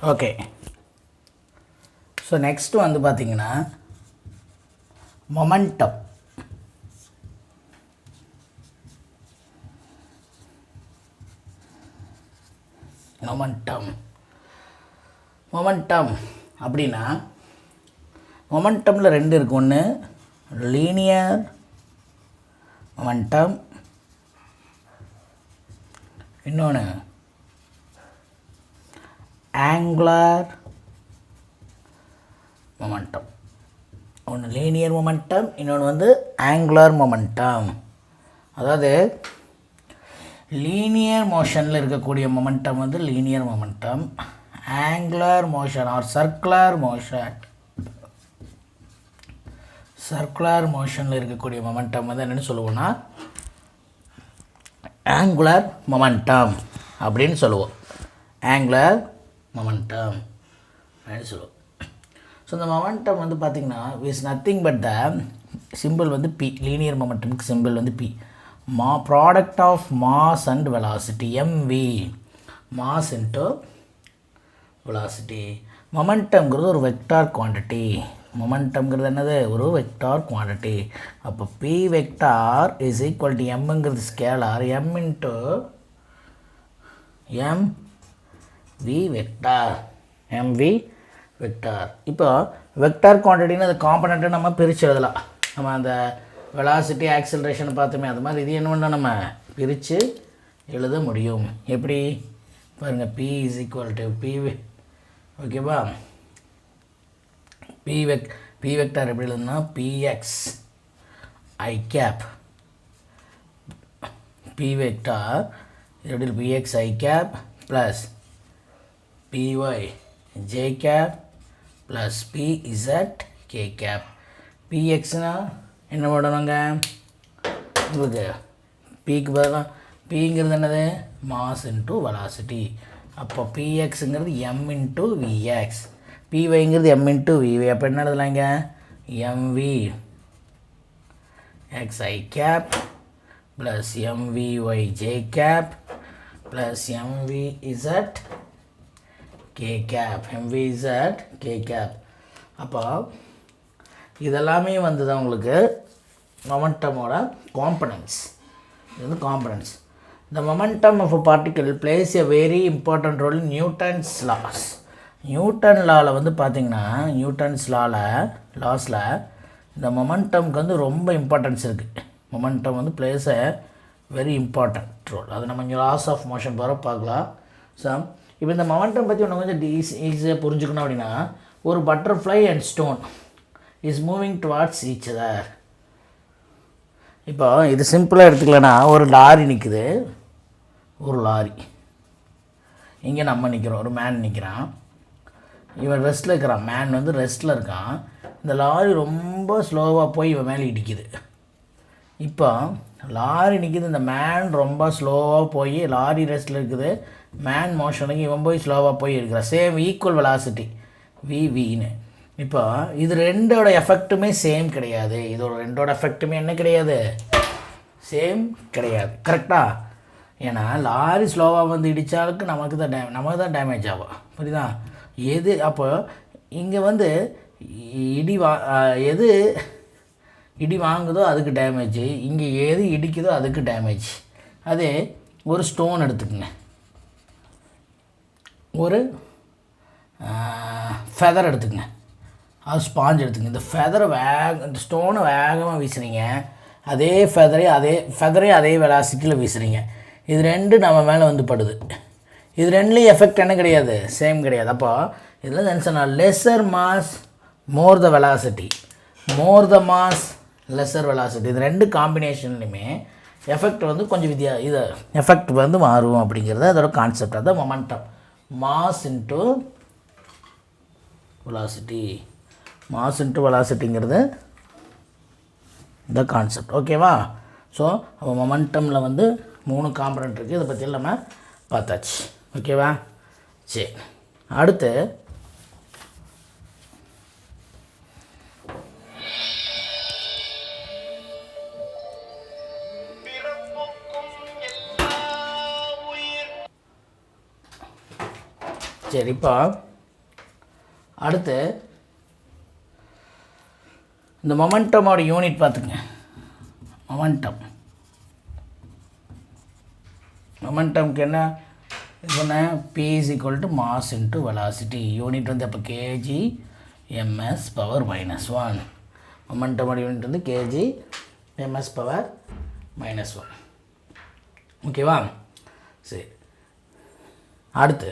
Okay. So next வந்து பார்த்திங்கன்னா momentum. Momentum அப்படின்னா மொமெண்டமில் ரெண்டு இருக்குது. ஒன்று லீனியர் மொமெண்டம், இன்னொன்று ஆங்குலர் மொமெண்டம். ஒன்று லீனியர் மொமெண்டம், இன்னொன்று வந்து ஆங்குலர் மொமெண்டம். அதாவது லீனியர் மோஷனில் இருக்கக்கூடிய மொமெண்டம் வந்து linear momentum, angular motion or circular மோஷனில் இருக்கக்கூடிய மொமெண்டம் வந்து என்னென்னு சொல்லுவோம்னா ஆங்குலர் மொமெண்டம் அப்படின்னு சொல்லுவோம். ஆங்குலர் மொமெண்டம் அப்படின்னு சொல்லுவோம். ஸோ இந்த மொமெண்டம் வந்து பார்த்திங்கன்னா is nothing but the simple வந்து பி. லீனியர் மொமெண்டமுக்கு சிம்பிள் வந்து P. Product of mass and velocity, M V. Mass into velocity. மொமெண்டம்ங்கிறது ஒரு வெக்டார் குவான்டிட்டி. மொமெண்டம்ங்கிறது என்னது? ஒரு வெக்டார் குவான்டிட்டி. அப்போ P vector is equal to எம்ங்கிறது scalar, M into M V vector, M V vector. இப்போ வெக்டார் குவான்டிட்டின்னு அது காம்பனண்ட்டு நம்ம பிரித்து எழுதலாம். நம்ம அந்த வெலாசிட்டி ஆக்சிலரேஷன் பார்த்தோமே, அது மாதிரி இது என்ன பண்ணால் நம்ம பிரித்து எழுத முடியும். எப்படி பாருங்கள், P is equal to P. ஓகேவா? பி வெக்டார் எப்படி எழுதுனா P X I cap. P vector எப்படி P X I cap plus P Y J cap plus P Z K cap. பிஎக்ஸ்னால் என்ன பண்ணணுங்க? உங்களுக்கு பிக்கு பதிலாக பிங்கிறது என்னது? Mass into velocity. அப்போ பிஎக்ஸுங்கிறது எம் இன்ட்டு விஎக்ஸ், பிஒய்ங்கிறது எம் இன்ட்டு விஒய். அப்போ என்ன எழுதலாங்க? M V X I cap plus M V Y J cap plus M V Z K cap, M V Z K cap. அப்போ இதெல்லாமே வந்து தான் உங்களுக்கு மொமெண்டமோட காம்பனன்ட்ஸ். இது வந்து components. The momentum of a particle plays a very important role in Newton's laws. Newton லாவில் வந்து பார்த்திங்கன்னா நியூட்டன்ஸ் லாஸில் இந்த மொமெண்டம்க்கு வந்து ரொம்ப இம்பார்ட்டன்ஸ் இருக்குது. மொமெண்டம் வந்து plays a very important role. அது நம்ம இங்கே லாஸ் ஆஃப் மோஷன் போகிற பார்க்கலாம். ஸோ இப்போ இந்த மொமெண்டம் பற்றி ஒன்று கொஞ்சம் ஈஸியாக புரிஞ்சுக்கணும் அப்படின்னா, ஒரு butterfly and stone is moving towards each other. இப்போ இது சிம்பிளாக எடுத்துக்கலன்னா, ஒரு லாரி நிற்குது, ஒரு லாரி இங்கே நம்ம நிற்கிறோம், ஒரு மேன் நிற்கிறான், இவன் ரெஸ்ட்டில் இருக்கிறான். மேன் வந்து ரெஸ்ட்டில் இருக்கான். இந்த லாரி ரொம்ப ஸ்லோவாக போய் இவன் மேலே இடிக்குது. இப்போ லாரி நிற்கிது, இந்த மேன் ரொம்ப ஸ்லோவாக போய் லாரி ரெஸ்ட்டில் இருக்குது, மேன் மோஷனுக்கு இவன் போய் ஸ்லோவாக போய் இருக்கிறான். சேம் ஈக்குவல் வெலாசிட்டி வின்னு. இப்போ இது ரெண்டோட எஃபெக்ட்டுமே சேம் கிடையாது. இதோட ரெண்டோட எஃபெக்ட்டுமே என்ன கிடையாது? சேம் கிடையாது. கரெக்டாக? ஏன்னா லாரி ஸ்லோவாக வந்து இடித்தாலுக்கு நமக்கு தான் டேமேஜ் ஆகும். புரியுதா? எது அப்போ இங்கே வந்து எது இடி வாங்குதோ அதுக்கு டேமேஜ், இங்கே எது இடிக்குதோ அதுக்கு டேமேஜ். அதே ஒரு ஸ்டோன் எடுத்துக்கோங்க, ஒரு ஃபெதர் எடுத்துக்கங்க, அது ஸ்பாஞ்ச் எடுத்துக்கங்க. இந்த ஃபெதரை இந்த ஸ்டோனை வேகமாக வீசுறீங்க, அதே ஃபெதரே அதே வெலாசிட்டியில் வீசுறீங்க. இது ரெண்டு நம்ம மேலே வந்து படுது. இது ரெண்டுலேயும் எஃபெக்ட் என்ன கிடையாது? சேம் கிடையாது. அப்போ இதில் என்ன சொன்னால், lesser mass more the velocity, more the mass lesser velocity. இது ரெண்டு காம்பினேஷன்லையுமே எஃபெக்ட் வந்து கொஞ்சம் இது எஃபெக்ட் வந்து மாறும் அப்படிங்கிறது அதோட கான்செப்ட். அதுதான் momentum. Mass into velocity, mass into வெலாசிட்டிங்கிறது இந்த கான்செப்ட். ஓகேவா? ஸோ அப்போ மொமெண்டமில் வந்து 3 காம்பனண்ட் இருக்குது. இதை பற்றி நம்ம பார்த்தாச்சு. ஓகேவா? சரி, அடுத்து சரி, இப்போ அடுத்து இந்த மொமெண்டமோட யூனிட் பார்த்துங்க. மொமெண்டம்க்கு என்ன இது பண்ண P is equal to mass into velocity. Unit வந்து அப்போ kg ms power minus 1. மொமெண்டமோட யூனிட் வந்து kg ms power minus 1. ஓகேவா? சரி, அடுத்து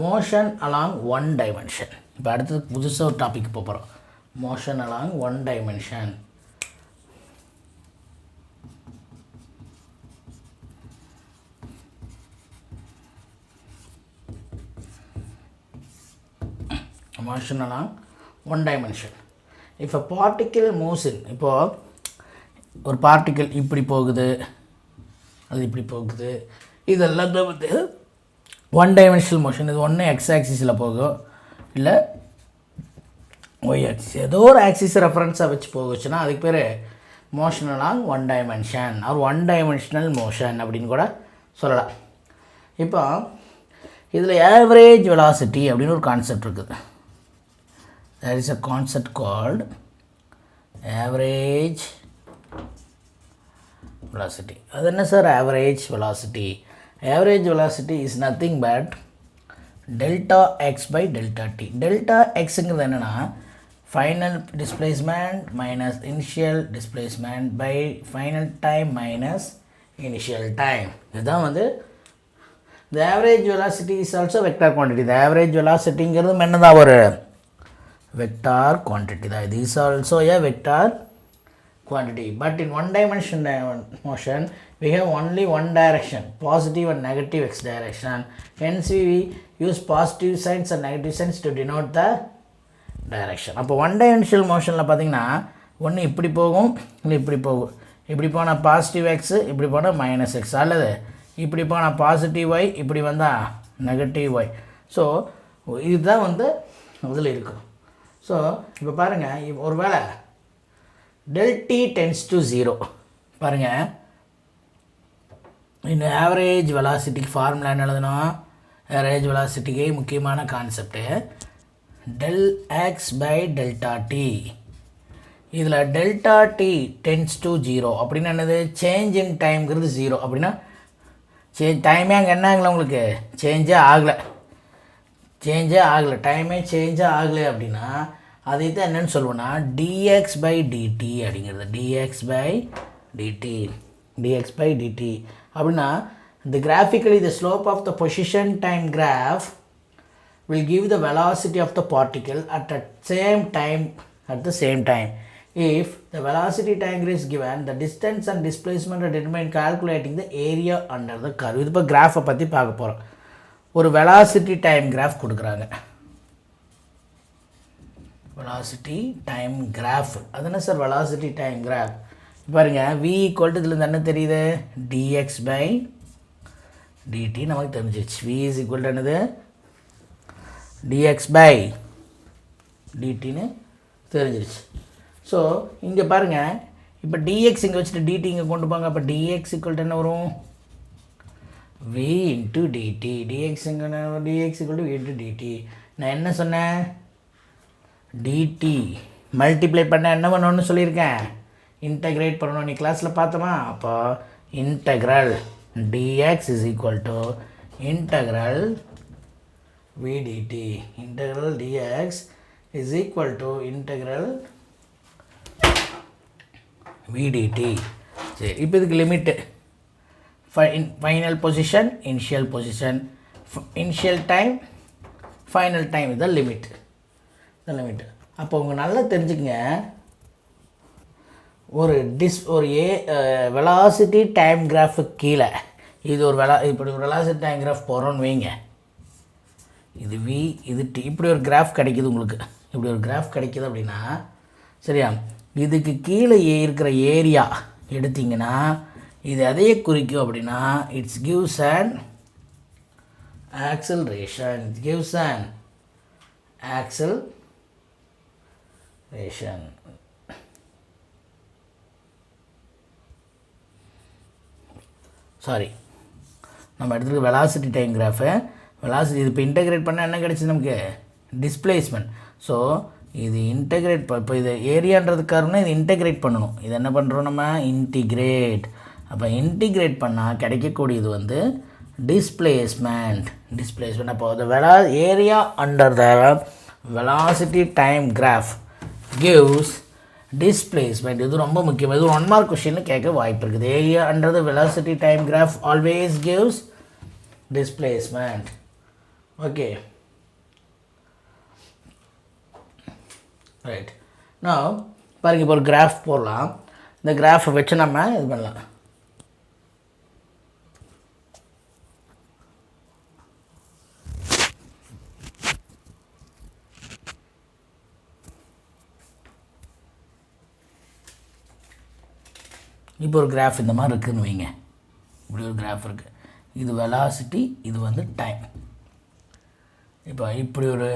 மோஷன் அலாங் ஒன் டைமென்ஷன். இப்போ அடுத்தது புதுசாக ஒரு டாபிக் போகிறோம். Motion along one dimension. Motion along one dimension. இப்போ பார்ட்டிக்கிள் மூவ்ஸ் இன், இப்போது ஒரு பார்ட்டிக்கிள் இப்படி போகுது, அது இப்படி போகுது, இதெல்லாம் தான் வந்து ஒன் டைமென்ஷனல் மோஷன். இது ஒன்று எக்ஸ் ஆக்சிஸில் போகும், இல்லை ஒய் ஆக்சிஸ், ஏதோ ஒரு ஆக்சிஸ் ரெஃபரன்ஸாக வச்சு போகுச்சுன்னா அதுக்கு பேர் motion along one dimension or one dimensional motion அப்படின்னு கூட சொல்லலாம். இப்போ இதில் ஆவரேஜ் வெலாசிட்டி அப்படின்னு ஒரு கான்செப்ட் இருக்குது. there is a concept called average velocity. அது என்ன sir average velocity? Average velocity is nothing but delta x by delta t. delta xங்கிறது என்னென்னா final displacement minus initial displacement by final time minus initial time. இதுதான் வந்து the average velocity is also vector quantity. the average velocityங்கிறது என்னதான் ஒரு vector quantity. That is also a vector quantity, but in one dimension motion we have only one direction, positive and negative x direction. Hence we use positive signs and negative signs to denote the direction. அப்போ one dimensional மோஷனில் பார்த்தீங்கன்னா ஒன்று இப்படி போகும், இல்லை இப்படி போகும். இப்படி போனால் பாசிட்டிவ் எக்ஸு, இப்படி போனால் மைனஸ் எக்ஸ், அல்லது இப்படி போனால் பாசிட்டிவ் ஒய், இப்படி வந்தால் நெகட்டிவ் ஒய். ஸோ இதுதான் வந்து அதில் இருக்கும். ஸோ இப்போ பாருங்கள், ஒரு வேளை del t tends to 0 பாருங்கள், இந்த ஆவரேஜ் வெலாசிட்டிக்கு ஃபார்முலா என்ன எழுதணும்? ஆவரேஜ் வெலாசிட்டிக்கு முக்கியமான concept del x by delta t. இதில் delta t tends to 0 அப்படின்னா என்னது? சேஞ்ச் இன் டைம்ங்கிறது 0 அப்படின்னா டைமே அங்கே என்ன ஆகலை, உங்களுக்கு சேஞ்சே ஆகலை, டைமே சேஞ்சே ஆகலை அப்படின்னா அதை தான் என்னென்னு சொல்லுவோன்னா dx by dt அப்படிங்கிறது. dx by dt அப்படின்னா the graphically the slope of the position time graph will give the velocity of the particle at the same time. If the velocity time is given, the distance and displacement are determined calculating the area under the curve. இது இப்போ கிராஃபை பற்றி பார்க்க போகிறோம். ஒரு velocity time graph கொடுக்குறாங்க. Velocity time graph அது என்ன sir? Velocity time graph பாருங்கள், v ஈக்குவல் டு இதில் என்ன தெரியுது? dx by dt நமக்கு தெரிஞ்சிச்சு. v is equal to என்னது? dx by dtன்னு தெரிஞ்சிருச்சு. ஸோ இங்கே பாருங்கள், இப்போ dx இங்கே வச்சுட்டு dt இங்கே கொண்டு போங்க. அப்போ dx equal to என்ன வரும்? v into dt. dx equal to v into dt. நான் என்ன சொன்னேன்? dt மல்டிப்ளை பண்ண என்ன பண்ணணும்னு சொல்லியிருக்கேன்? இன்டகிரேட் பண்ணணும். நீ கிளாஸில் பார்த்தோமா? அப்போ integral dx is equal to integral v dt. integral dx is equal to integral v dt. சரி, இப்போ இதுக்கு limit final position, initial position, initial time, final time, இதுதான் லிமிட். அப்போ உங்கள் நல்லா தெரிஞ்சுக்கங்க, ஒரு வெலாசிட்டி டைம் கிராஃபுக்கு கீழே இது ஒரு இப்படி ஒரு வெலாசிட்டி டைம் கிராஃப் போகிறோன்னு வைங்க. இது v, இது t, இப்படி ஒரு கிராஃப் கிடைக்கிது உங்களுக்கு. இப்படி ஒரு கிராஃப் கிடைக்கிது அப்படின்னா சரியா, இதுக்கு கீழே இருக்கிற ஏரியா எடுத்திங்கன்னா இது அதையே குறிக்கும். அப்படின்னா it's gives and acceleration. Sorry, நம்ம எடுத்துருக்க வெலாசிட்டி டைம் கிராஃபு. வெலாசிட்டி இது இப்போ இன்டகிரேட் பண்ணால் என்ன கிடச்சிது நமக்கு? டிஸ்பிளேஸ்மெண்ட். ஸோ இது இன்டெகிரேட் இப்போ இது ஏரியான்றதுக்காரனா இது இன்டெகிரேட் பண்ணணும். இது என்ன பண்ணுறோம் நம்ம இன்டிகிரேட். அப்போ இன்டிகிரேட் பண்ணால் கிடைக்கக்கூடியது வந்து டிஸ்பிளேஸ்மெண்ட். அப்போ the area under the velocity time graph gives displacement. இது ரொம்ப முக்கியம். இது 1 மார்க் கொஷின்னு கேட்க வாய்ப்பு இருக்குது. Area under the velocity time graph always gives displacement. Okay, right. நான் பாருங்கள், இப்போ ஒரு கிராஃப் போடலாம். இந்த கிராஃபை வச்சு நம்ம இது பண்ணலாம். இப்போ ஒரு கிராஃப் இந்த மாதிரி இருக்குதுன்னு வைங்க. இப்படி ஒரு கிராஃப் இருக்குது. இது வெலாசிட்டி, இது வந்து டைம். இப்போ இப்படி ஒரு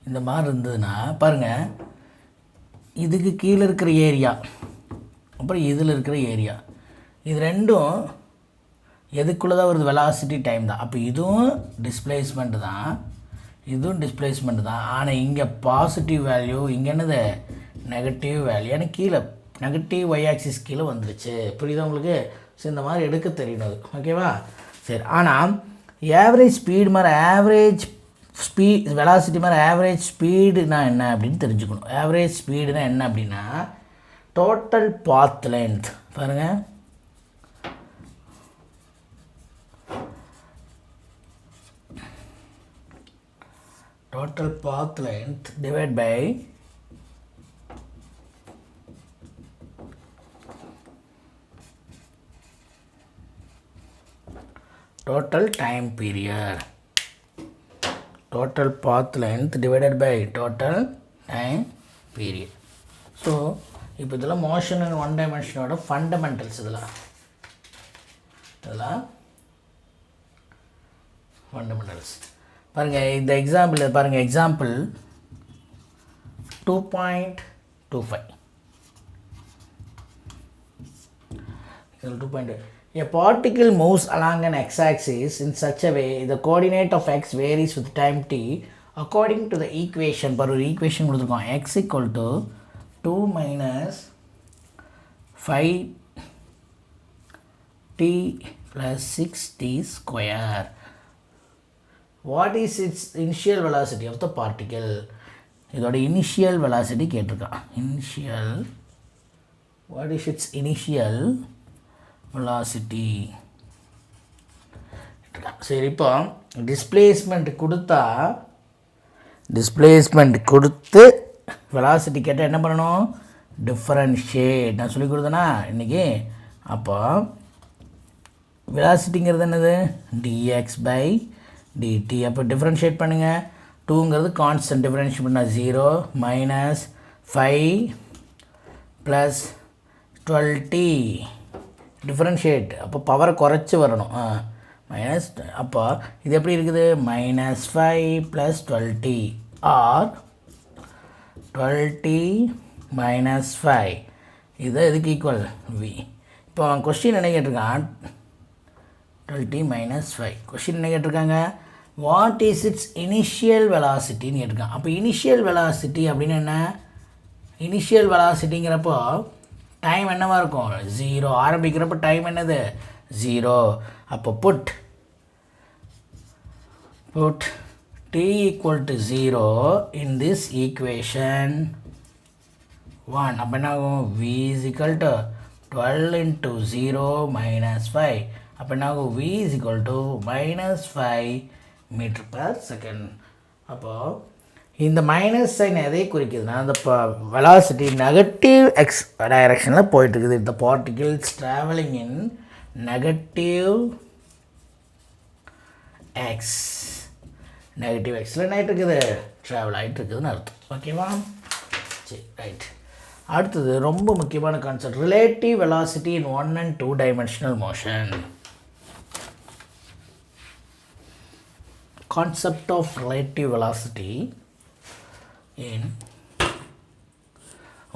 இந்த மாதிரி இருந்ததுன்னா பாருங்கள், இதுக்கு கீழே இருக்கிற ஏரியா அப்புறம் இதில் இருக்கிற ஏரியா, இது ரெண்டும் எதுக்குள்ளே தான் வருது? வெலாசிட்டி டைம் தான். அப்போ இதுவும் டிஸ்பிளேஸ்மெண்ட் தான், இதுவும் டிஸ்பிளேஸ்மெண்ட் தான். ஆனால் இங்கே பாசிட்டிவ் வேல்யூ, இங்கே என்னது நெகட்டிவ் வேல்யூ. ஏன்னா கீழே நெகட்டிவ் ஒய் ஆக்சிஸ் கீழே வந்துருச்சு. புரியுதா உங்களுக்கு? ஸோ இந்த மாதிரி எடுக்க தெரியணும் அது. ஓகேவா? சரி. ஆனால் ஆவரேஜ் ஸ்பீடு மாதிரி ஆவரேஜ் வெலாசிட்டி மாதிரி ஆவரேஜ் ஸ்பீடுனா என்ன அப்படின்னு தெரிஞ்சுக்கணும். ஆவரேஜ் ஸ்பீடுனா என்ன அப்படின்னா டோட்டல் பாத் லென்த். பாருங்கள், total path length divided by total time period. Total path length divided by total time period. So இப்போ இதெல்லாம் motion and one dimension ஓட fundamentals. இதெல்லாம் fundamentals. பாருங்கள், இந்த எக்ஸாம்பிள் பாருங்கள். Example 2.25. 2.2. A particle moves along an x-axis in such a way the coordinate of x varies with time t according to the equation. ஒரு equation கொடுத்துருக்கோம். x equal to 2 minus 5t plus 6t square. What is its initial velocity of the particle? இதோட initial velocity கேட்டிருக்கான். What is its initial velocity? சரி, இப்போ displacement கொடுத்து velocity கேட்டால் என்ன பண்ணணும்? டிஃபரன்ஷியேட். நான் சொல்லி கொடுத்தேன்னா இன்றைக்கி. அப்போ வெலாசிட்டிங்கிறது என்னது? dx by dt. அப்போ டிஃபரன்ஷியேட் பண்ணுங்கள். 2ங்கிறது கான்ஸ்டன்ட். டிஃபரன்ஷியேட் பண்ணால் 0 minus 5 plus 12t. டிஃபரன்ஷியேட் அப்போ பவரை குறைச்சி வரணும். மைனஸ். அப்போ இது எப்படி இருக்குது? -5 plus 12t R 12t minus 5. இது எதுக்கு ஈக்குவல்? v. இப்போ அவன் கொஸ்டின் என்ன கேட்டிருக்கான்? 12t minus 5. கொஸ்டின் என்ன கேட்டிருக்காங்க? வாட் இஸ் இட்ஸ் இனிஷியல் வெலாசிட்டின்னு கேட்டிருக்கான். அப்போ இனிஷியல் வெலாசிட்டி அப்படின்னு என்ன? இனிஷியல் வெலாசிட்டிங்கிறப்போ டைம் என்னவாக இருக்கும்? 0. ஆரம்பிக்கிறப்போ டைம் என்னது? 0. அப்போ put t equal to 0 in this equation 1. அப்போ என்ன ஆகும்? v is equal to 12 into 0 minus 5. அப்போ என்ன ஆகும்? v is equal to -5 meter per second. அப்போது இந்த மைனஸ் சைன் எதை குறிக்குதுன்னா அந்த வெலாசிட்டி நெகட்டிவ் எக்ஸ் டைரக்ஷனில் போயிட்டுருக்குது. இந்த பார்ட்டிகிள்ஸ் ட்ராவலிங் இன் நெகட்டிவ் எக்ஸ். நெகட்டிவ் எக்ஸில் என்ன இருக்குது? ட்ராவல் ஆகிட்டு இருக்குதுன்னு அர்த்தம். ஓகேவா? சரி, ரைட். அடுத்தது ரொம்ப முக்கியமான concept, relative velocity in 1 and 2 dimensional motion. Concept of relative velocity in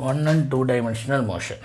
1 and 2 dimensional motion.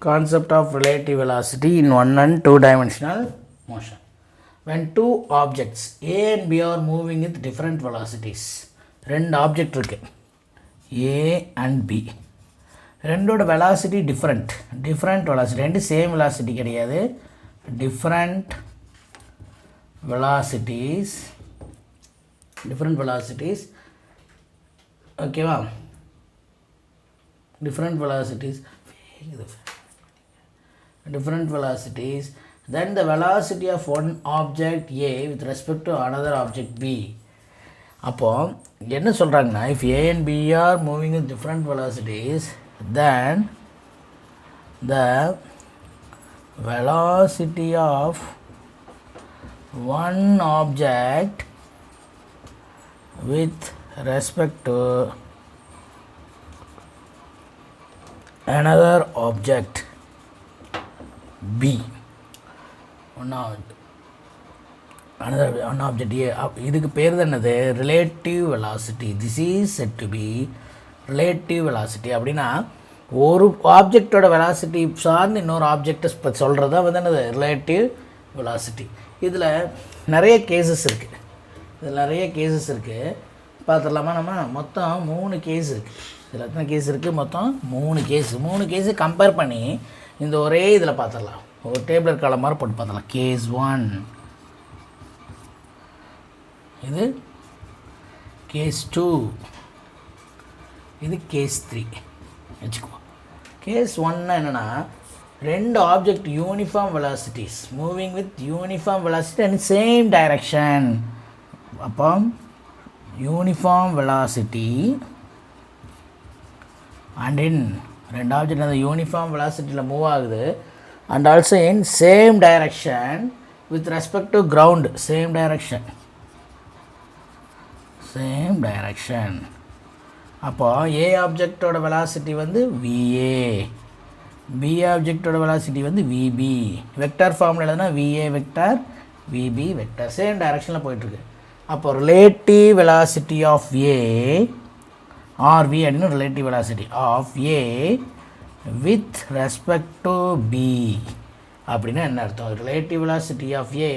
concept of relative velocity in 1 and 2 dimensional motion. When two objects A and B are moving with different velocities, ரெண்டு object இருக்கு A and B, ரெண்டோட velocity different velocity, ரெண்டு same velocity கிடையாது, different velocities, ஓகேவா, different velocities, then the velocity of one object A with respect to another object B. அப்போ என்ன சொல்கிறாங்கன்னா, if A and B are moving with different velocities, then the velocity of one object with respect to another object B, one object A, இதுக்கு பேர் தான் என்னது, relative velocity. This is said to be relative velocity. அப்படின்னா ஒரு ஆப்ஜெக்டோட velocity சார்ந்து இன்னொரு ஆப்ஜெக்டை சொல்கிறதா வந்து என்னது, ரிலேட்டிவ் வெலாசிட்டி. இதில் நிறைய கேசஸ் இருக்குது, பார்த்துடலாமா? நம்ம மொத்தம் 3 கேஸ் இருக்குது. இதில் எத்தனை கேஸ் இருக்குது? மொத்தம் 3 கேஸு கம்பேர் பண்ணி இந்த ஒரே இதில் பார்த்துடலாம். ஒரு டேபிளர் காலம் மாதிரி போட்டு பார்த்துடலாம். கேஸ் 1, இது கேஸ் 2, இது கேஸ் 3 வச்சுக்குவோம். கேஸ் 1 என்னென்னா, ரெண்டு object uniform velocities moving with uniform velocity and same direction. அப்போ யூனிஃபார்ம் வெலாசிட்டி அண்ட் இன் ரெண்டு ஆப்ஜெக்ட் அந்த யூனிஃபார்ம் வெலாசிட்டியில் மூவ் ஆகுது and also in same direction with respect to ground. Same direction. அப்போ ஏ ஆப்ஜெக்டோட வெலாசிட்டி வந்து VA, பி ஆப்ஜெக்டோட velocity வந்து VB. வெக்டார் ஃபார்மில் எழுதுனா VA vector, VB vector, same டைரக்ஷனில் போயிட்டுருக்கு. அப்போ relative velocity of A or V அப்படின்னு relative velocity of A with respect to B அப்படின்னா என்ன அர்த்தம்? Relative velocity of A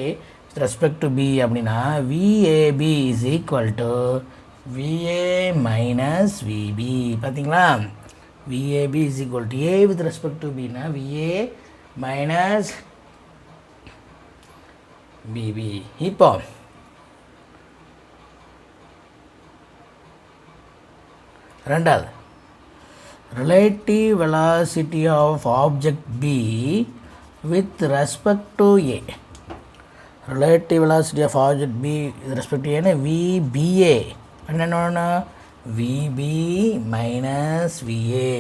with respect to B அப்படின்னா VAB is equal to VA minus VB. பார்த்தீங்களா? VAB is equal to A with respect to B னா VA minus VB. இப்போ ரெண்டாவது, relative velocity of object B with respect to A. relative velocity of object B with respect to A னா VBA. என்னென்னா VB minus VA.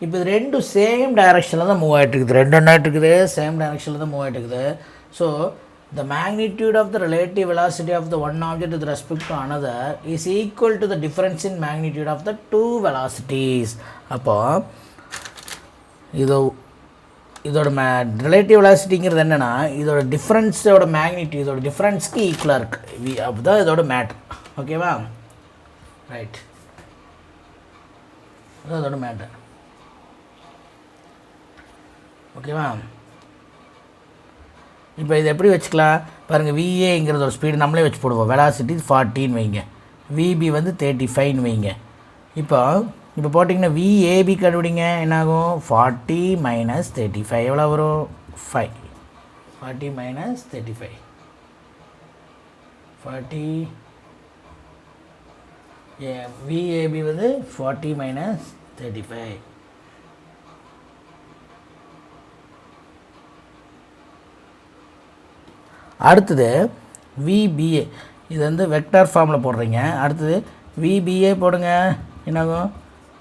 இப்போ இது ரெண்டும் same டைரக்ஷனில் தான் மூவ் ஆகிட்டுருக்குது. ரெண்டு என்ன இருக்குது, சேம் டைரக்ஷனில் தான் மூவ் ஆகிட்டுருக்குது. So the magnitude of the relative velocity of the one object with respect to another is equal to the difference in magnitude of the two velocities. அப்போ இதோட ரிலேட்டிவ் வெலாசிட்டிங்கிறது என்னென்னா, இதோட டிஃப்ரென்ஸோட மேக்னிட்யூட் இதோட டிஃப்ரென்ஸ்க்கு ஈக்குவலாக இருக்குது. அதுதான் இதோட மேட்ரு. ஓகேவா? ரைட், அதுதான் இதோட மேட்ரு. ஓகேவா? இப்போ இது எப்படி வச்சுக்கலாம் பாருங்கள். VAங்கிறது ஒரு ஸ்பீடு நம்மளே வச்சு போடுவோம். வெலாசிட்டி 40 வைங்க, VB வந்து 35 வைங்க. இப்போ போட்டிங்கன்னா VAB கண்டுபிடிங்க. என்னாகும்? 40 - 35 எவ்வளோ வரும்? 5. 40 - 35 40. VAB வந்து 40 - 35. அடுத்தது VBA, இது வந்து வெக்டார் ஃபார்மில் போடுறீங்க. அடுத்தது VBA போடுங்க. என்னாகும்?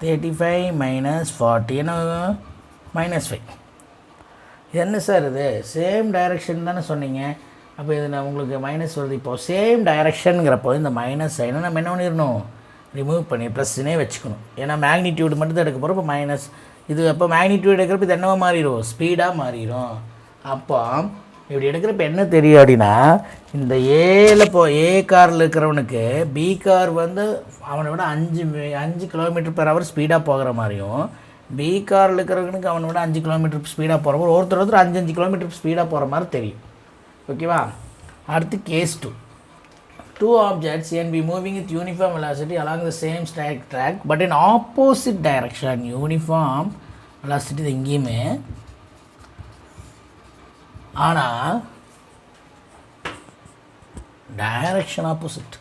35 - 40 என்னாகும்? -5. இது என்ன சார் இது? சேம் டைரக்ஷன் தானே சொன்னீங்க. அப்போ இது நான் உங்களுக்கு மைனஸ் வருது. இப்போது சேம் டைரக்ஷனுங்கிறப்போ இந்த மைனஸ் சைனை நம்ம என்ன பண்ணிடணும்? ரிமூவ் பண்ணி ப்ளஸ்னே வச்சுக்கணும். ஏன்னா மேக்னிடியூடு மட்டும் தான் எடுக்க போகிறோம். இப்போ மைனஸ் இது அப்போ மேக்னிடியூட் எடுக்கிறப்ப இது என்னவோ மாறிடும்? ஸ்பீடாக மாறிடும். அப்போ இப்படி எடுக்கிறப்ப என்ன தெரியும் அப்படின்னா, இந்த ஏ காரில் இருக்கிறவனுக்கு பி கார் வந்து அவனை விட 5 km/h ஸ்பீடாக போகிற மாதிரியும், பி காரில் இருக்கிறவனுக்கு அவனை விட 5 கிலோமீட்டர் ஸ்பீடாக போகிறப்போ ஒருத்தர் 5 கிலோமீட்டர் ஸ்பீடாக போகிற மாதிரி தெரியும். ஓகேவா? அடுத்து case 2. Two objects can be moving with uniform velocity along the same track but in opposite direction. Uniform velocity எங்கேயுமே, ஆனால் direction opposite.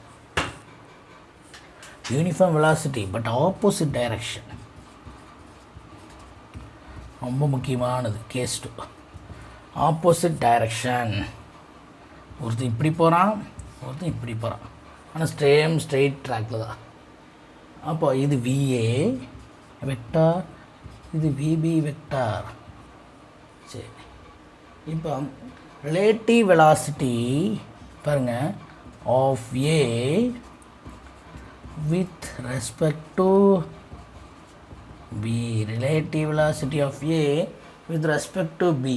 Uniform velocity but opposite direction. ரொம்ப முக்கியமானது கேஸ் 2. Opposite direction. ஒருத்தன் இப்படி போகிறான், ஒருத்தன் இப்படி போகிறான், ஆனால் ஸ்ட்ரெயிட் ட்ராக்கில் தான். அப்போ இது விஏ வெக்டார், இது விபி வெக்டார். சரி, இப்போ ரிலேட்டிவ் வெலாசிட்டி பாருங்கள் of A with respect to B. Relative velocity of A with respect to B.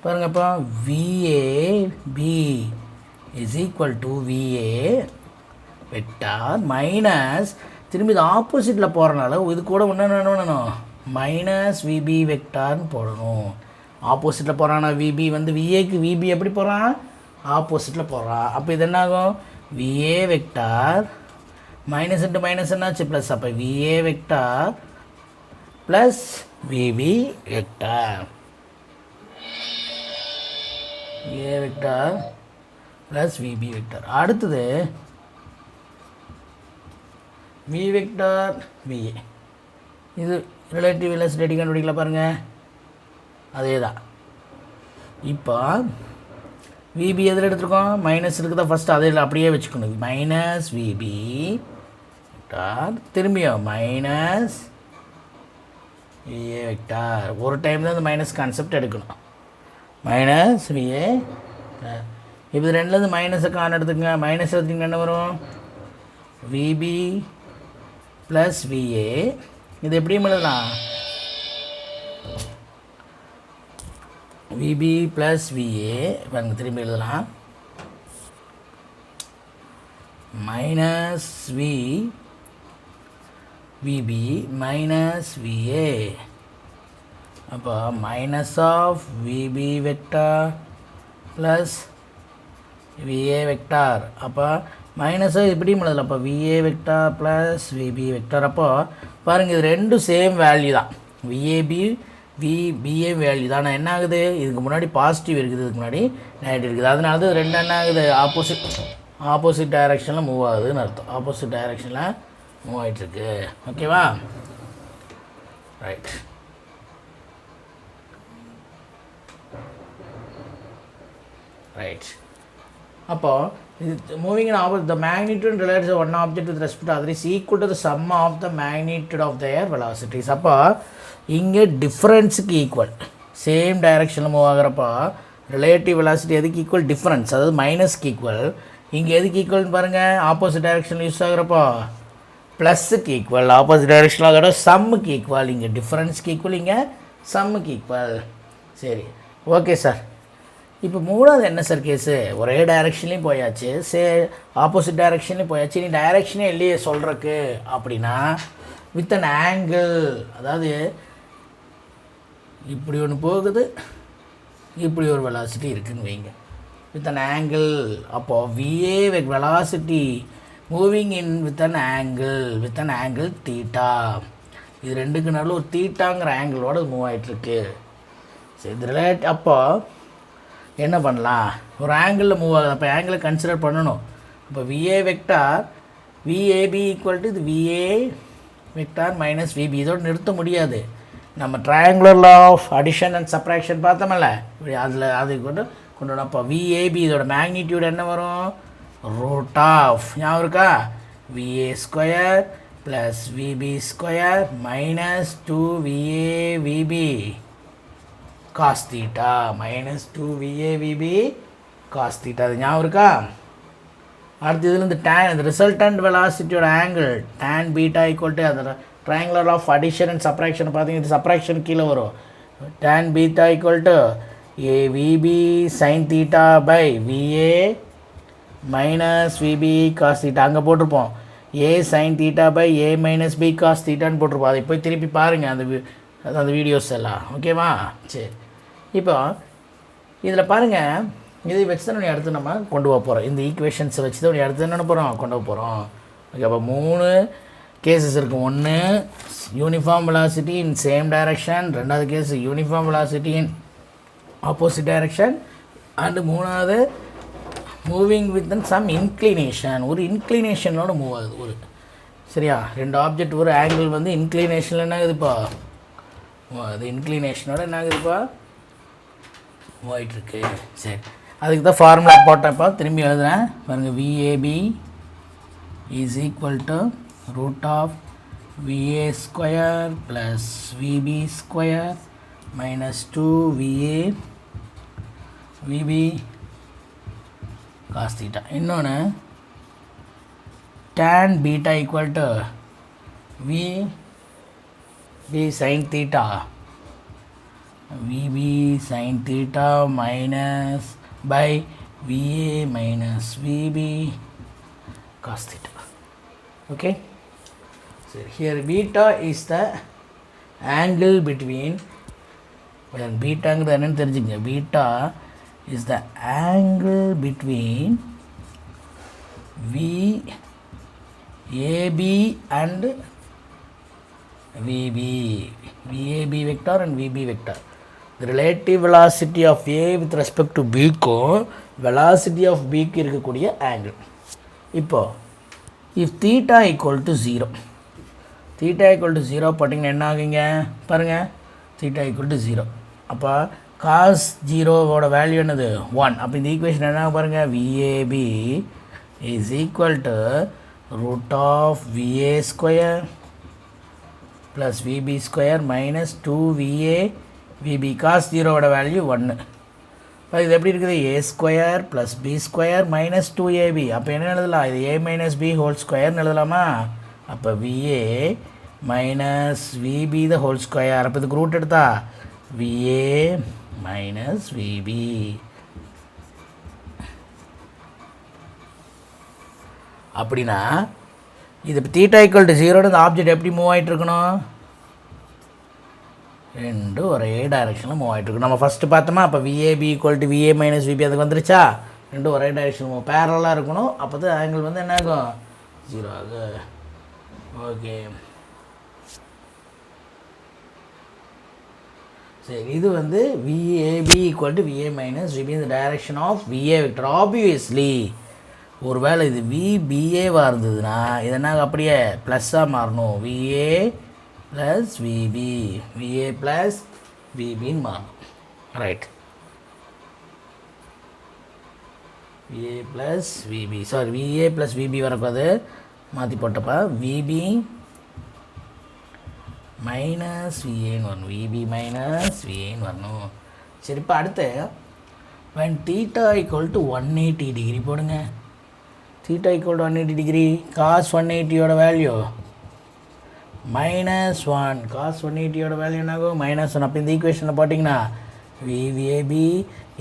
பாருங்கப்பா, VA B is equal to VA vector minus, திரும்பி இது ஆப்போசிட்டில் போகிறனால இது கூட ஒன்று வேணும், மைனஸ் விபி வெக்டார்னு போடணும். ஆப்போசிட்டில் போகிறான்னா விபி வந்து விஏக்கு விபி எப்படி போகிறான், ஆப்போசிட்டில் போகிறான். அப்போ இது என்னாகும், VA vector minus into minus என்னாச்சு ப்ளஸ். அப்போ VA vector plus VB vector. A vector plus VB vector. அடுத்தது V vector VA. இது ரிலேட்டிவ் வெலாசிட்டி கண்டுபிடிக்கல பாருங்கள், அதே தான். இப்போ VB எதில் எடுத்துருக்கோம், மைனஸ் இருக்குதா ஃபஸ்ட்டு அதே அப்படியே வச்சுக்கணும். மைனஸ் VB வெக்டார், திரும்பியும் மைனஸ் விஏ வெக்டார். ஒரு டைம் தான் இந்த மைனஸ் கான்செப்ட் எடுக்கணும். Minus VA. இப்போ இது ரெண்டுலேருந்து மைனஸை கான் எடுத்துக்கங்க. மைனஸ் எடுத்திங்கன்னா என்ன வரும், விபி ப்ளஸ் விஏ. இது எப்படியும் எழுதலாம், விபி ப்ளஸ் விஏ. பாருங்க திரும்பி எழுதலாம், மைனஸ் VB minus VA. அப்போ minus of VB vector plus VA vector. அப்போ மைனஸை இப்படி எழுதலாம். அப்போ VA vector plus VB vector. அப்போ பாருங்கள் இது ரெண்டும் சேம் வேல்யூ தான், VBA வேல்யூ தான். ஆனால் என்ன ஆகுது, இதுக்கு முன்னாடி பாசிட்டிவ் இருக்குது, இதுக்கு முன்னாடி நெகட்டிவ் இருக்குது. அதனால தான் ரெண்டு என்ன ஆகுது, ஆப்போசிட் டைரெக்ஷனில் மூவ் ஆகுதுன்னு அர்த்தம். ஆப்போசிட் டைரெக்ஷனில் மூவ் ஆகிட்டுருக்கு. ஓகேவா? ரைட். ரைட். அப்போது இது moving in opposite the magnitude relates one object with respect to other is equal to the sum of the magnitude of their velocities. அப்போ இங்கே டிஃப்ரென்ஸுக்கு ஈக்குவல், சேம் டைரெக்ஷனில் மூவ் ஆகிறப்போ ரிலேட்டிவ் வெலாசிட்டி எதுக்கு ஈக்குவல், டிஃப்ரென்ஸ், அதாவது மைனஸ்க்கு ஈக்குவல். இங்கே எதுக்கு ஈக்குவல்னு பாருங்கள், ஆப்போசிட் டைரெக்ஷனில் யூஸ் ஆகிறப்போ ப்ளஸ்ஸுக்கு ஈக்குவல், ஆப்போசிட் டைரெக்ஷனில் அதோட சம்முக்கு ஈக்குவல். இங்கே டிஃப்ரென்ஸ்க்கு ஈக்குவல், இங்கே சம்முக்கு ஈக்குவல். சரி, ஓகே சார். இப்போ மூணாவது என்ன சார் கேஸு, ஒரே டைரெக்ஷன்லேயும் போயாச்சு, ஆப்போசிட் டைரெக்ஷன்லேயும் போயாச்சு, நீ டைரெக்ஷனே இல்லையே சொல்கிறக்கு அப்படின்னா வித் அன் ஆங்கிள், அதாவது இப்படி ஒன்று போகுது, இப்படி ஒரு வெலாசிட்டி இருக்குதுன்னு வைங்க, வித் அன் ஆங்கிள். அப்போது VA velocity moving in with an angle theta. இது ரெண்டுக்கு நடுவில் ஒரு தீட்டாங்கிற ஆங்கிளோட மூவ் ஆகிட்டுருக்கு. சரி, இது ரிலேட். அப்போ என்ன பண்ணலாம், ஒரு ஆங்கிளில் மூவ் ஆகுது, அப்போ ஆங்கிளை கன்சிடர் பண்ணணும். அப்போ VA vector VAB equal to இது விஏ வெக்டார் மைனஸ் விபி. இதோடு நிறுத்த முடியாது. நம்ம triangular law of addition and subtraction பார்த்தோம்ல, இப்படி அதில் அது கொண்டு வரணும். அப்போ விஏபி இதோட மேக்னிடியூட் என்ன வரும், ரூட் ஆஃப், ஞாபகம் இருக்கா, V A square plus V B square minus 2VA VB cos theta minus 2VA VB cos theta. அது ஞாபகம் இருக்கா? அடுத்து இதில் இந்த இந்த ரிசல்டன்ட் வெலாசிட்டியோட angle tan beta equal to அந்த triangular of addition and subtraction பார்த்தீங்கன்னா இது சப்ராக்ஷன் கீழே வரும். tan beta equal to AVB sin theta by VA minus VB cos theta. அங்கே போட்டிருப்போம் A sin theta by A minus B cos தீட்டான்னு போட்டிருப்போம். அதை போய் திருப்பி பாருங்கள், அந்த அது அந்த வீடியோஸ் எல்லாம் ஓகேவா. சரி, இப்போ இதில் பாருங்கள், இதை வச்சு தான் அடுத்து நம்ம கொண்டு போக போகிறோம். இந்த ஈக்குவேஷன்ஸை வச்சு தான் அடுத்து என்ன போகிறோம், கொண்டு போக போகிறோம். ஓகே, அப்போ 3 கேசஸ் இருக்கும். ஒன்று uniform velocity in same direction, ரெண்டாவது case uniform velocity in opposite direction, and மூணாவது மூவிங் வித் சம் இன்க்ளினேஷன், ஒரு இன்க்ளினேஷனோட மூவ் ஆகுது ஒரு. சரியா, 2 ஆப்ஜெக்ட் ஒரு ஆங்கிள் வந்து இன்க்ளினேஷனில் என்ன ஆகுதுப்பா, அது இன்க்ளினேஷனோட என்ன ஆகுதுப்பா மூவ் ஆகிட்டுருக்கு. சரி, அதுக்கு தான் ஃபார்முலா போட்டப்போ திரும்பி எழுதுகிறேன் பாருங்கள். VAB is equal to root of VA square plus VB square minus 2VA VB cos theta. இன்னொன்று tan beta equal to VB sin theta, VB sin theta minus by VA minus VB cos theta. Okay. So here beta is the angle between, when beta ங்கிறது என்னன்னு தெரிஞ்சுங்க, beta is the angle between VAB and VB, VAB vector and VB vector. The relative velocity of A with respect to B க்கும் velocity of B க்கு இருக்கக்கூடிய angle. இப்போ if theta equal to 0, theta equal to 0 போட்டிங்கன்னா என்ன ஆகுங்க பாருங்கள், theta equal to 0, அப்போ cos 0வோட வேல்யூ என்னது 1. அப்போ இந்த ஈக்குவேஷன் என்ன பாருங்கள், VAB is equal to root of VA square plus VB square minus 2VA VB. cos 0வோட வேல்யூ 1. இப்போ இது எப்படி இருக்குது, A square plus B square minus 2AB. அப்போ என்ன எழுதலாம், இது A minus B whole square எழுதலாமா. அப்போ VA minus VB the whole square. அப்போ இதுக்கு ரூட் எடுத்தா VA minus VB. அப்படின்னா இது தீட்டா ஈக்குவல் டு 0 இந்த ஆப்ஜெக்ட் எப்படி மூவ் ஆகிட்டு இருக்கணும், ரெண்டு ஒரே டைரெக்ஷனில் மூவ் ஆகிட்டு இருக்கணும். நம்ம ஃபஸ்ட்டு பார்த்தோமா, அப்போ VAB equal to VA minus VB அதுக்கு வந்துருச்சா, ரெண்டும் ஒரே டைரெக்ஷன் மூவ் பேரலாக இருக்கணும். அப்போ தான் ஆங்கிள் வந்து என்ன ஆகும், 0 ஆகும். ஓகே சரி, இது வந்து VAB equal to VA minus VB இந்த direction of VA vector. Obviously ஒரு வேளை இது VBAவாக இருந்ததுன்னா இது என்ன அப்படியே ப்ளஸ்ஸாக மாறணும், VA plus VB, VA plus VBன்னு மாறணும். Right, VA plus VB, sorry VA plus VB வரக்கூடாது, மாற்றி போட்டப்பா VB மைனஸ் VAன்னு வரணும், VB மைனஸ் VAன்னு வரணும். சரி, இப்போ அடுத்து when theta equal to 180 degree போடுங்க. theta equal to 180 degree, cos 180யோட வேல்யூ -1, cos 180யோட வேல்யூ என்னாகும் -1. அப்போ இந்த ஈக்குவேஷனில் போட்டிங்கன்னா VAB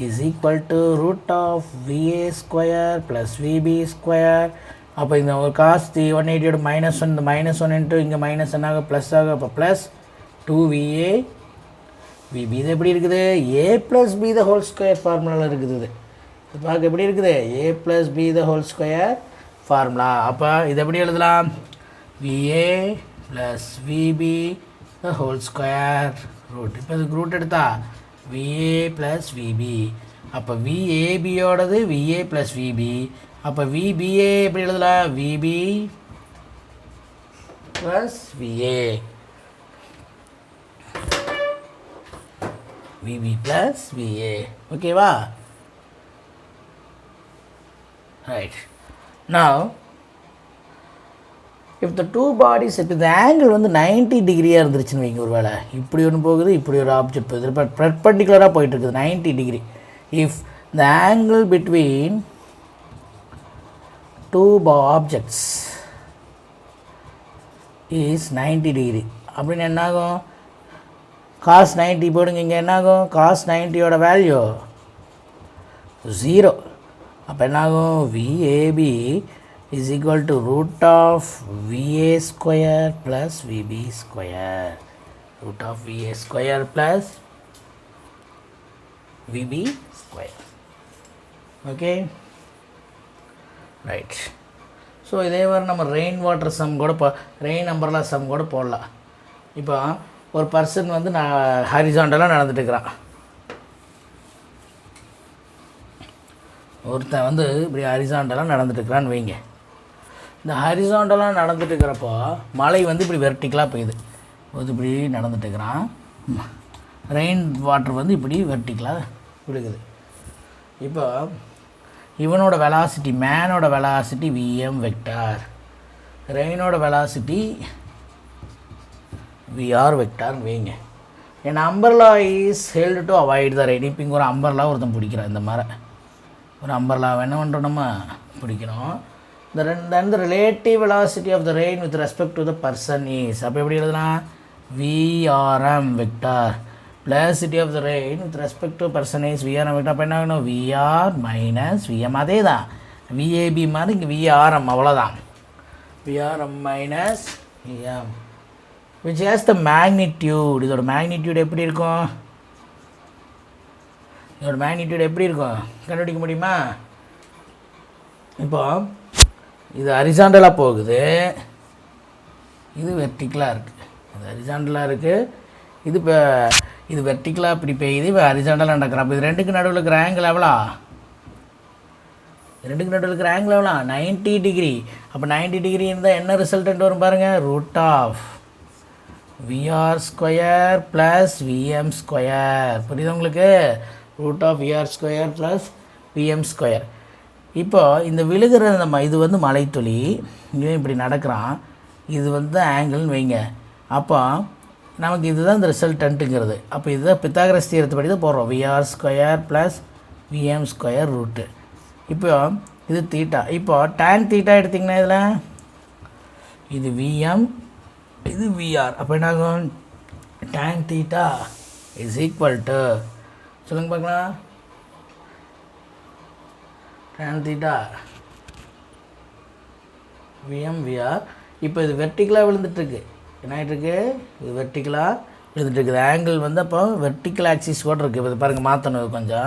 is equal to root of VA square plus VB square. அப்போ இந்த ஒரு cos 180யோட -1, இந்த -1 இன்ட்டு இங்கே மைனஸ் என்னாகும் ப்ளஸ் ஆகும். அப்போ ப்ளஸ் 2VA VB. இது எப்படி இருக்குது, A plus B the whole square ஃபார்முலாவில் இருக்குது. இது பார்க்க எப்படி இருக்குது, A plus B the whole square formula. அப்போ இது எப்படி எழுதலாம், VA plus VB the whole square root. இப்போ இதுக்கு ரூட் எடுத்தா VA ப்ளஸ் VB. அப்போ VABயோடது VA ப்ளஸ் VB. அப்போ VBA எப்படி எழுதலாம், VB plus VA, VB plus VA. ஓகேவா. Right, now if the two bodies, இப்போ இந்த ஆங்கிள் வந்து 90 டிகிரியாக இருந்துருச்சுன்னு வைங்க, ஒரு வேளை இப்படி ஒன்று போகுது, இப்படி ஒரு ஆப்ஜெக்ட் போகுது, இப்போ பெர்பெண்டிகுலராக போயிட்டு இருக்குது 90 degree. If the angle between two objects is 90 degree அப்படின்னு என்னாகும், cos 90 போடுங்க. இங்கே என்னாகும், cos 90யோட வேல்யூ 0. அப்போ என்னாகும், VAB is equal to root of VA square plus VB square. root of VA square plus VB square. Okay, right. So இதே மாதிரி நம்ம ரெயின் வாட்டர் சம் கூட ரெயின் அம்பர்லா சம் கூட போடலாம். இப்போ ஒரு பர்சன் வந்து நான் ஹாரிசாண்டலாக நடந்துட்டுருக்கிறான். ஒருத்தன் வந்து இப்படி ஹாரிசாண்டலாக நடந்துட்டுருக்கிறான்னு வைங்க. இந்த ஹாரிசாண்டலாக நடந்துட்டு இருக்கிறப்போ மழை வந்து இப்படி வெர்டிக்கலாக பெய்யுது. இப்படி நடந்துட்டுருக்கிறான். ரெயின் வாட்டர் வந்து இப்படி வெர்டிக்கலாக விழுகுது. இப்போ இவனோட வெலாசிட்டி, மேனோட வெலாசிட்டி விஎம் வெக்டார், ரெயினோட வெலாசிட்டி விஆர் வெக்டார்னு வைங்க. An umbrella is held to avoid the rain. இப்போ இங்கே ஒரு அம்பர்லா ஒருத்தன் பிடிக்கிறான். இந்த மாதிரி ஒரு அம்பர்லா என்ன பண்ணுறோம், நம்ம பிடிக்கணும். the relative velocity of the rain with respect to the person is, அப்போ எப்படி எழுதலாம், VRM vector velocity of the rain with respect to person is VRM vector. அப்போ என்ன ஆகணும், VR மைனஸ் VM. அதே தான் VAB மாதிரி இங்கே VRM, அவ்வளோதான். VRM minus VM which has the magnitude. இதோட மேக்னிடியூட் எப்படி இருக்கும், இதோட மேக்னிடியூட் எப்படி இருக்கும் கண்டுபிடிக்க முடியுமா? இப்போ இது ஹரிசாண்டலாக போகுது, இது வெர்டிக்கலாக இருக்குது. இது ஹரிசாண்டலாக இருக்குது, இது இப்போ இது வெர்டிக்கலாக இப்படி பெய்யுது, இப்போ ஹரிசாண்டலாக நடக்கிறோம். அப்போ இது ரெண்டுக்கு நடுவில் இருக்கிற ஆங்கிள் எவ்வளோ, ரெண்டுக்கு நடுவில் இருக்கிற ஆங்கிள் எவ்வளோ, 90 டிகிரி. அப்போ 90 டிகிரி இருந்தால் என்ன ரிசல்டன்ட் வரும் பாருங்கள், root of VR square plus VM square. புரியுது உங்களுக்கு, root of VR square plus VM square. இப்போ இந்த விழுகிற இந்த இது வந்து மலைத்துளி, இவன் இப்படி நடக்கிறான், இது வந்து ஆங்கிள்னு வைங்க. அப்போ நமக்கு இதுதான் இந்த ரிசல்டன்ட்டுங்கிறது. அப்போ இதுதான் பித்தாகரஸ் தியரத்தை படி தான் போடுறோம், VR square plus VM square root. இப்போ இது தீட்டா. இப்போ டேன் தீட்டா எடுத்திங்கன்னா இதில் இது விஎம், இது விஆர். அப்போ என்ன ஆகும், tan theta is equal to, சொல்லுங்க பார்க்கலாம், டேன் தீட்டா விஎம் விஆர். இப்போ இது வெர்டிக்கலாக விழுந்துட்டுருக்கு, என்ன ஆகிட்டுருக்கு, இது வெர்டிக்கலாக விழுந்துட்டுருக்குது. ஆங்கிள் வந்து அப்போ வெர்டிக்கல் ஆக்சிஸ் கூட இருக்குது. இப்போ பாருங்கள், மாற்றணும் கொஞ்சம்.